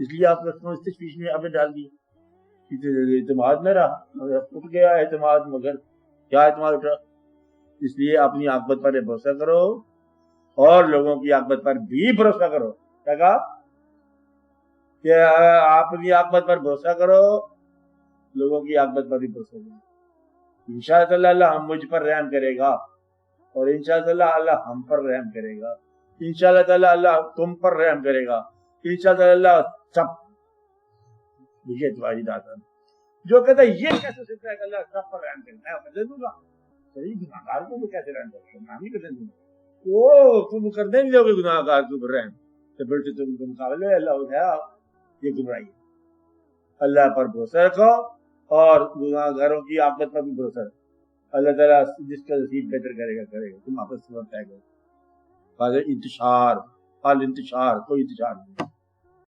اس لیے آپ اس تشویش میں آپ نے ڈال دی، اعتماد نہ رہا، اٹھ گیا اعتماد، مگر کیا اعتماد اٹھا؟ اس لیے اپنی عاقبت پر بھروسہ کرو اور لوگوں کی عاقبت پر بھی بھروسہ کرو. کیا کہا کہ آپ اپنی عاقبت پر بھروسہ کرو، لوگوں کی عاقبت پر بھی بھروسہ کرو. انشاءاللہ اللہ ہم مجھ پر رحم کرے گا، اور انشاءاللہ اللہ ہم پر رحم کرے گا، انشاءاللہ تعالی اللہ تم پر رحم کرے گا، انشاءاللہ اللہ سب. یہ تمہاری داد ہے. جو کہتا ہے یہ کیسے سکتا ہے کہ اللہ سب پر رحم کرتا ہے، میں دے دوں گا. صحیح گناہگار کو کیسے رحم کرے گا؟ میں نہیں کرنے دوں گا. وہ تم کرنے نہیں دو گے گناہگار کو رحم، تو پھر سے تم مقابلے میں اللہ ہوتا ہے. یہ گمراہی ہے. اللہ پر بھروسہ رکھو اور گناہگاروں کی عاقبت پر بھی بھروسہ رکھو. اللہ تعالیٰ جس کا نصیب بہتر کرے گا کرے گا. تم آپس میں طے کرو. انتشار، انتشار کوئی انتشار نہیں.